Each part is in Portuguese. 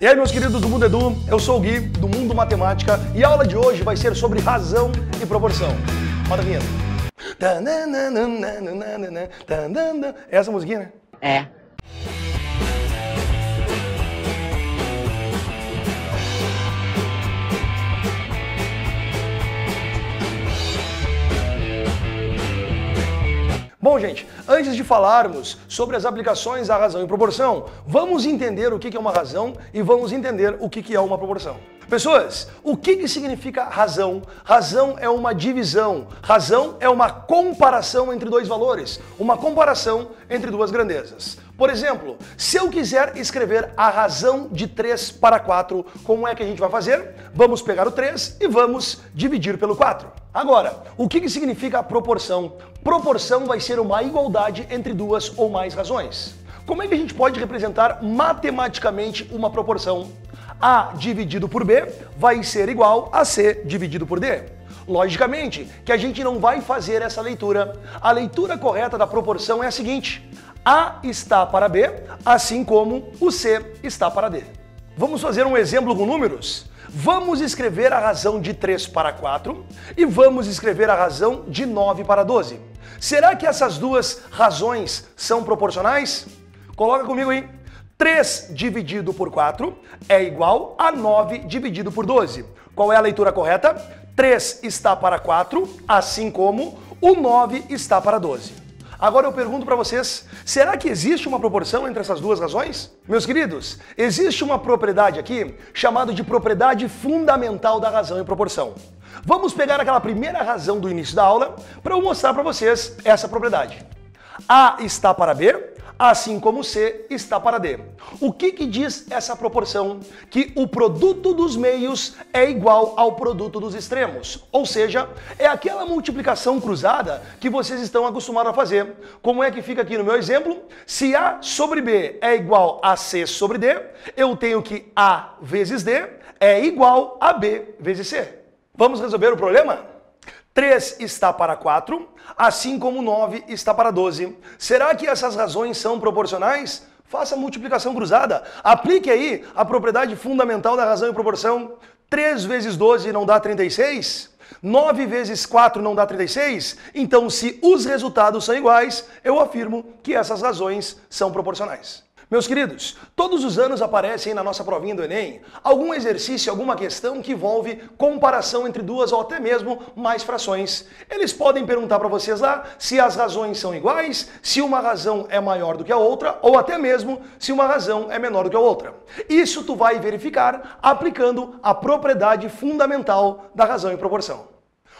E aí, meus queridos do Mundo Edu, eu sou o Gui, do Mundo Matemática, e a aula de hoje vai ser sobre razão e proporção. Roda a vinheta. É essa musiquinha, né? É. Bom, gente, antes de falarmos sobre as aplicações da razão e proporção, vamos entender o que é uma razão e vamos entender o que é uma proporção. Pessoas, o que significa razão? Razão é uma divisão, razão é uma comparação entre dois valores, uma comparação entre duas grandezas. Por exemplo, se eu quiser escrever a razão de 3 para 4, como é que a gente vai fazer? Vamos pegar o 3 e vamos dividir pelo 4. Agora, o que significa proporção? Proporção vai ser uma igualdade entre duas ou mais razões. Como é que a gente pode representar matematicamente uma proporção? A dividido por B vai ser igual a C dividido por D. Logicamente que a gente não vai fazer essa leitura. A leitura correta da proporção é a seguinte: A está para B, assim como o C está para D. Vamos fazer um exemplo com números? Vamos escrever a razão de 3 para 4 e vamos escrever a razão de 9 para 12. Será que essas duas razões são proporcionais? Coloca comigo aí. 3 dividido por 4 é igual a 9 dividido por 12. Qual é a leitura correta? 3 está para 4, assim como o 9 está para 12. Agora eu pergunto para vocês, será que existe uma proporção entre essas duas razões? Meus queridos, existe uma propriedade aqui chamada de propriedade fundamental da razão e proporção. Vamos pegar aquela primeira razão do início da aula para eu mostrar para vocês essa propriedade. A está para B, assim como C está para D. O que diz essa proporção? Que o produto dos meios é igual ao produto dos extremos. Ou seja, é aquela multiplicação cruzada que vocês estão acostumados a fazer. Como é que fica aqui no meu exemplo? Se A sobre B é igual a C sobre D, eu tenho que A vezes D é igual a B vezes C. Vamos resolver o problema? 3 está para 4, assim como 9 está para 12. Será que essas razões são proporcionais? Faça a multiplicação cruzada. Aplique aí a propriedade fundamental da razão e proporção. 3 vezes 12 não dá 36? 9 vezes 4 não dá 36? Então, se os resultados são iguais, eu afirmo que essas razões são proporcionais. Meus queridos, todos os anos aparecem na nossa provinha do Enem algum exercício, alguma questão que envolve comparação entre duas ou até mesmo mais frações. Eles podem perguntar para vocês lá se as razões são iguais, se uma razão é maior do que a outra ou até mesmo se uma razão é menor do que a outra. Isso tu vai verificar aplicando a propriedade fundamental da razão e proporção.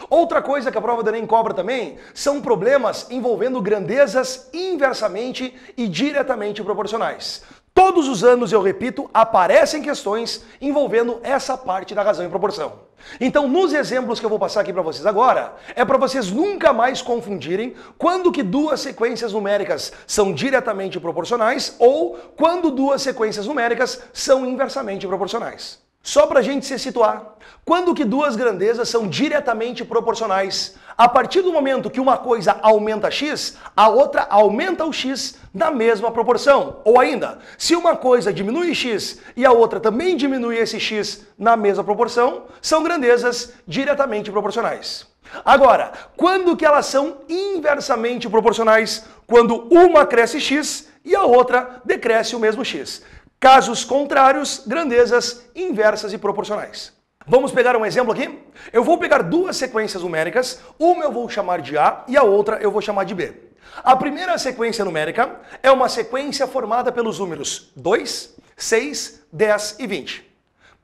Outra coisa que a prova do Enem cobra também são problemas envolvendo grandezas inversamente e diretamente proporcionais. Todos os anos, eu repito, aparecem questões envolvendo essa parte da razão e proporção. Então, nos exemplos que eu vou passar aqui para vocês agora, é para vocês nunca mais confundirem quando que duas sequências numéricas são diretamente proporcionais ou quando duas sequências numéricas são inversamente proporcionais. Só para a gente se situar, quando que duas grandezas são diretamente proporcionais? A partir do momento que uma coisa aumenta x, a outra aumenta o x na mesma proporção. Ou ainda, se uma coisa diminui x e a outra também diminui esse x na mesma proporção, são grandezas diretamente proporcionais. Agora, quando que elas são inversamente proporcionais? Quando uma cresce x e a outra decresce o mesmo x. Casos contrários, grandezas inversas e proporcionais. Vamos pegar um exemplo aqui? Eu vou pegar duas sequências numéricas, uma eu vou chamar de A e a outra eu vou chamar de B. A primeira sequência numérica é uma sequência formada pelos números 2, 6, 10 e 20.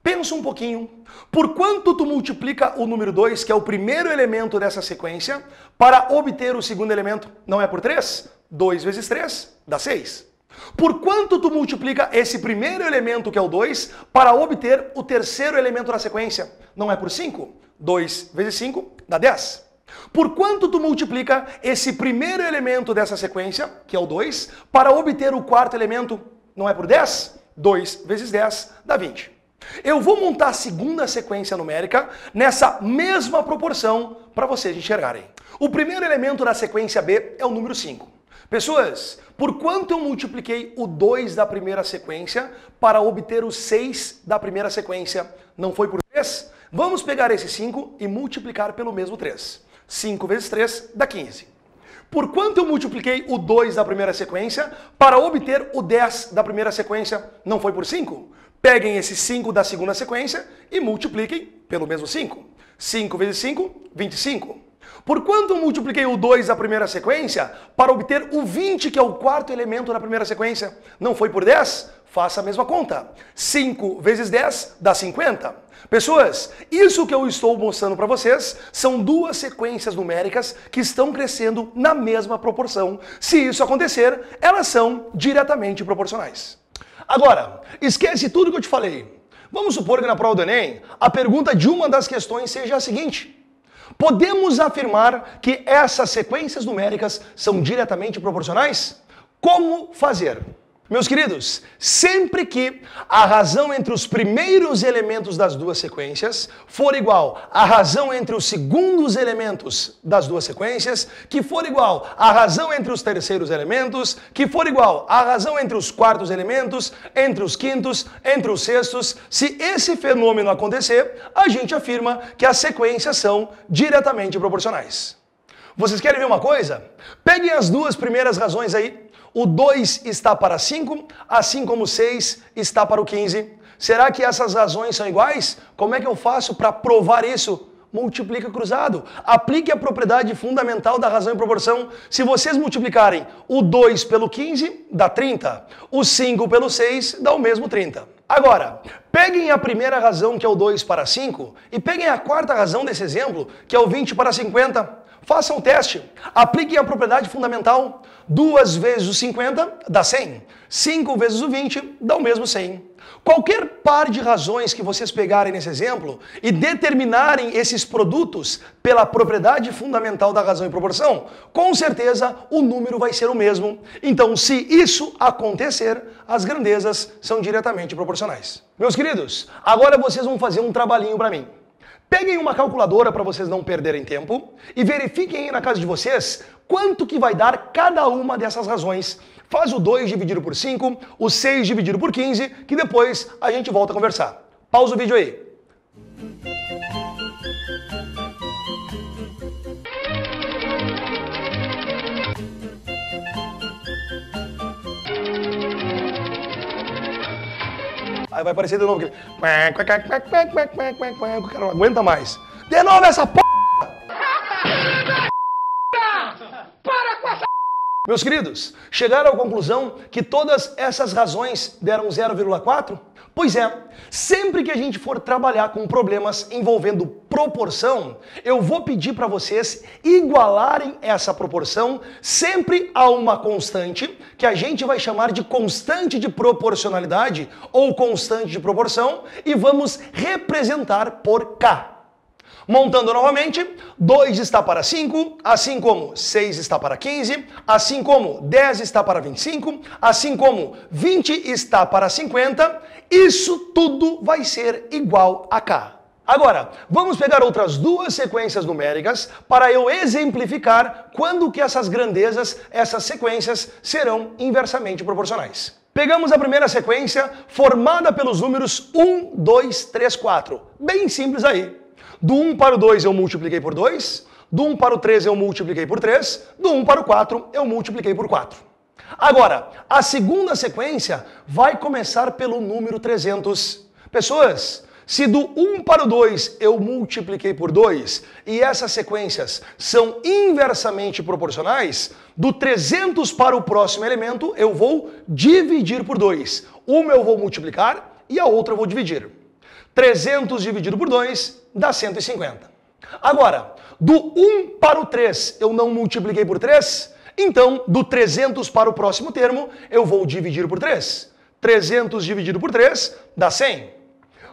Pensa um pouquinho, por quanto tu multiplica o número 2, que é o primeiro elemento dessa sequência, para obter o segundo elemento? Não é por 3? 2 vezes 3 dá 6. Por quanto tu multiplica esse primeiro elemento, que é o 2, para obter o terceiro elemento da sequência? Não é por 5? 2 vezes 5 dá 10. Por quanto tu multiplica esse primeiro elemento dessa sequência, que é o 2, para obter o quarto elemento? Não é por 10? 2 vezes 10 dá 20. Eu vou montar a segunda sequência numérica nessa mesma proporção para vocês enxergarem. O primeiro elemento da sequência B é o número 5. Pessoas, por quanto eu multipliquei o 2 da primeira sequência para obter o 6 da primeira sequência? Não foi por 3? Vamos pegar esse 5 e multiplicar pelo mesmo 3. 5 vezes 3 dá 15. Por quanto eu multipliquei o 2 da primeira sequência para obter o 10 da primeira sequência? Não foi por 5? Peguem esse 5 da segunda sequência e multipliquem pelo mesmo 5. 5 vezes 5, 25. Por quanto eu multipliquei o 2 da primeira sequência para obter o 20, que é o quarto elemento da primeira sequência? Não foi por 10? Faça a mesma conta. 5 vezes 10 dá 50. Pessoas, isso que eu estou mostrando para vocês são duas sequências numéricas que estão crescendo na mesma proporção. Se isso acontecer, elas são diretamente proporcionais. Agora, esquece tudo que eu te falei. Vamos supor que na prova do Enem, a pergunta de uma das questões seja a seguinte: podemos afirmar que essas sequências numéricas são diretamente proporcionais? Como fazer? Meus queridos, sempre que a razão entre os primeiros elementos das duas sequências for igual à razão entre os segundos elementos das duas sequências, que for igual à razão entre os terceiros elementos, que for igual à razão entre os quartos elementos, entre os quintos, entre os sextos, se esse fenômeno acontecer, a gente afirma que as sequências são diretamente proporcionais. Vocês querem ver uma coisa? Peguem as duas primeiras razões aí. O 2 está para 5, assim como o 6 está para o 15. Será que essas razões são iguais? Como é que eu faço para provar isso? Multiplica cruzado. Aplique a propriedade fundamental da razão e proporção. Se vocês multiplicarem o 2 pelo 15, dá 30. O 5 pelo 6 dá o mesmo 30. Agora, peguem a primeira razão, que é o 2 para 5, e peguem a quarta razão desse exemplo, que é o 20 para 50. Façam o teste. Apliquem a propriedade fundamental. 2 vezes o 50 dá 100. 5 vezes o 20 dá o mesmo 100. Qualquer par de razões que vocês pegarem nesse exemplo e determinarem esses produtos pela propriedade fundamental da razão e proporção, com certeza o número vai ser o mesmo. Então, se isso acontecer, as grandezas são diretamente proporcionais. Meus queridos, agora vocês vão fazer um trabalhinho para mim. Peguem uma calculadora para vocês não perderem tempo e verifiquem aí na casa de vocês quanto que vai dar cada uma dessas razões. Faz o 2 dividido por 5, o 6 dividido por 15, que depois a gente volta a conversar. Pausa o vídeo aí. Aí vai aparecer de novo aquele... O cara não aguenta mais. De novo essa p... Para com essa... Meus queridos, chegaram à conclusão que todas essas razões deram 0,4? Pois é, sempre que a gente for trabalhar com problemas envolvendo proporção, eu vou pedir para vocês igualarem essa proporção sempre a uma constante, que a gente vai chamar de constante de proporcionalidade ou constante de proporção, e vamos representar por K. Montando novamente, 2 está para 5, assim como 6 está para 15, assim como 10 está para 25, assim como 20 está para 50, isso tudo vai ser igual a K. Agora, vamos pegar outras duas sequências numéricas para eu exemplificar quando que essas grandezas, essas sequências, serão inversamente proporcionais. Pegamos a primeira sequência formada pelos números 1, 2, 3, 4. Bem simples aí. Do 1 para o 2 eu multipliquei por 2, do 1 para o 3 eu multipliquei por 3, do 1 para o 4 eu multipliquei por 4. Agora, a segunda sequência vai começar pelo número 300. Pessoas, se do 1 para o 2 eu multipliquei por 2 e essas sequências são inversamente proporcionais, do 300 para o próximo elemento eu vou dividir por 2. Uma eu vou multiplicar e a outra eu vou dividir. 300 dividido por 2 dá 150. Agora, do 1 para o 3 eu não multipliquei por 3, então do 300 para o próximo termo eu vou dividir por 3. 300 dividido por 3 dá 100.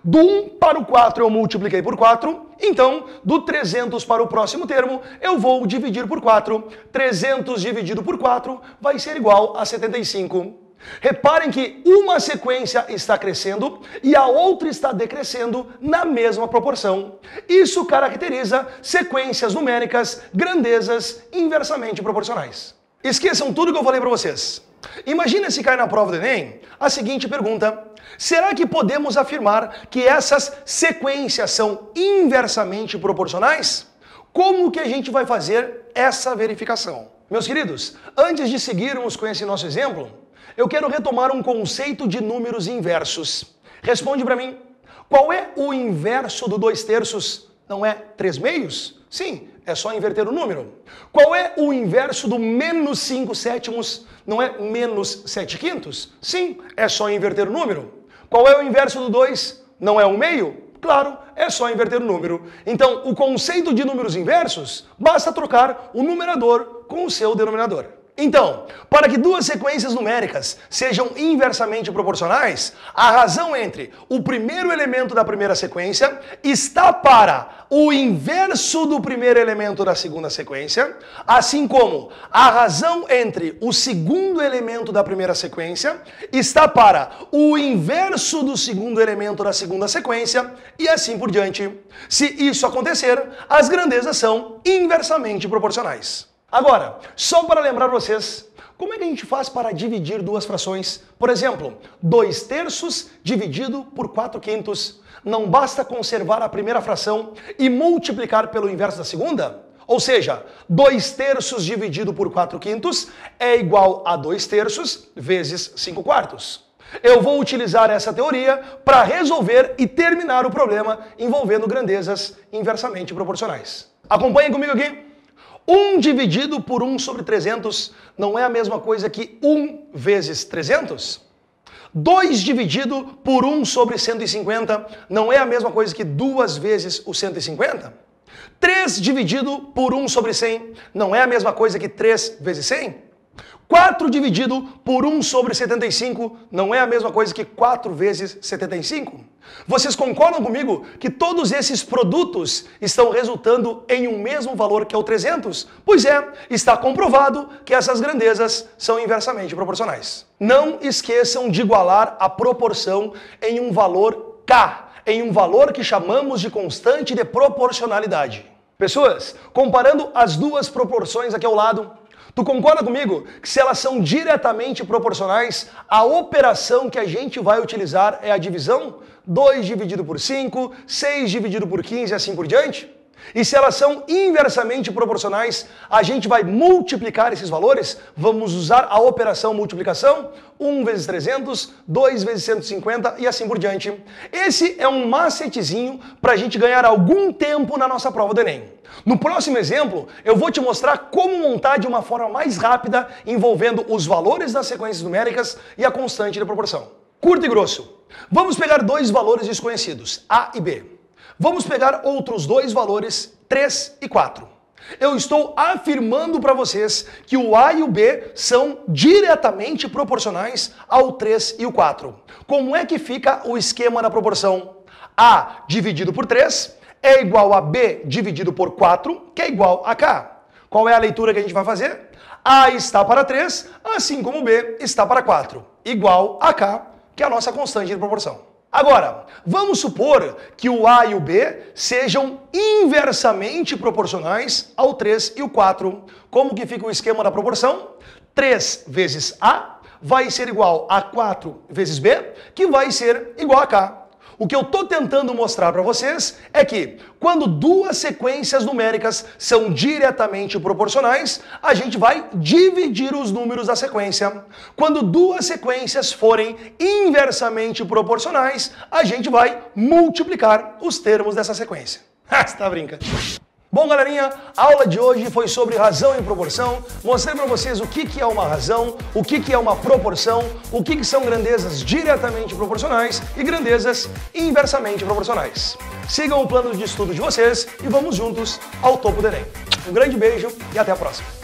Do 1 para o 4 eu multipliquei por 4, então do 300 para o próximo termo eu vou dividir por 4. 300 dividido por 4 vai ser igual a 75. Reparem que uma sequência está crescendo e a outra está decrescendo na mesma proporção. Isso caracteriza sequências numéricas, grandezas inversamente proporcionais. Esqueçam tudo que eu falei para vocês. Imagina se cai na prova do Enem a seguinte pergunta: será que podemos afirmar que essas sequências são inversamente proporcionais? Como que a gente vai fazer essa verificação? Meus queridos, antes de seguirmos com esse nosso exemplo, eu quero retomar um conceito de números inversos. Responde para mim, qual é o inverso do 2/3? Não é 3/2? Sim, é só inverter o número. Qual é o inverso do menos 5/7? Não é menos 7/5? Sim, é só inverter o número. Qual é o inverso do 2? Não é 1/2? Claro, é só inverter o número. Então, o conceito de números inversos, basta trocar o numerador com o seu denominador. Então, para que duas sequências numéricas sejam inversamente proporcionais, a razão entre o primeiro elemento da primeira sequência está para o inverso do primeiro elemento da segunda sequência, assim como a razão entre o segundo elemento da primeira sequência está para o inverso do segundo elemento da segunda sequência e assim por diante. Se isso acontecer, as grandezas são inversamente proporcionais. Agora, só para lembrar vocês, como é que a gente faz para dividir duas frações? Por exemplo, 2/3 dividido por 4/5. Não basta conservar a primeira fração e multiplicar pelo inverso da segunda? Ou seja, 2/3 dividido por 4/5 é igual a 2/3 vezes 5/4. Eu vou utilizar essa teoria para resolver e terminar o problema envolvendo grandezas inversamente proporcionais. Acompanhem comigo aqui. 1 dividido por 1/300 não é a mesma coisa que 1 vezes 300? 2 dividido por 1/150 não é a mesma coisa que 2 vezes o 150? 3 dividido por 1/100 não é a mesma coisa que 3 vezes 100? 4 dividido por 1/75 não é a mesma coisa que 4 vezes 75? Vocês concordam comigo que todos esses produtos estão resultando em um mesmo valor que é o 300? Pois é, está comprovado que essas grandezas são inversamente proporcionais. Não esqueçam de igualar a proporção em um valor K, em um valor que chamamos de constante de proporcionalidade. Pessoas, comparando as duas proporções aqui ao lado, tu concorda comigo que se elas são diretamente proporcionais, a operação que a gente vai utilizar é a divisão? 2 dividido por 5, 6 dividido por 15 e assim por diante? E se elas são inversamente proporcionais, a gente vai multiplicar esses valores? Vamos usar a operação multiplicação? 1 vezes 300, 2 vezes 150 e assim por diante. Esse é um macetezinho para a gente ganhar algum tempo na nossa prova do Enem. No próximo exemplo, eu vou te mostrar como montar de uma forma mais rápida envolvendo os valores das sequências numéricas e a constante de proporção. Curto e grosso. Vamos pegar dois valores desconhecidos, A e B. Vamos pegar outros dois valores, 3 e 4. Eu estou afirmando para vocês que o A e o B são diretamente proporcionais ao 3 e o 4. Como é que fica o esquema da proporção? A dividido por 3 é igual a B dividido por 4, que é igual a K. Qual é a leitura que a gente vai fazer? A está para 3, assim como B está para 4, igual a K, que é a nossa constante de proporção. Agora, vamos supor que o A e o B sejam inversamente proporcionais ao 3 e o 4. Como que fica o esquema da proporção? 3 vezes A vai ser igual a 4 vezes B, que vai ser igual a K. O que eu estou tentando mostrar para vocês é que quando duas sequências numéricas são diretamente proporcionais, a gente vai dividir os números da sequência. Quando duas sequências forem inversamente proporcionais, a gente vai multiplicar os termos dessa sequência. Você tá brincando? Bom, galerinha, a aula de hoje foi sobre razão e proporção. Mostrei para vocês o que é uma razão, o que é uma proporção, o que são grandezas diretamente proporcionais e grandezas inversamente proporcionais. Sigam o plano de estudo de vocês e vamos juntos ao topo do Enem. Um grande beijo e até a próxima.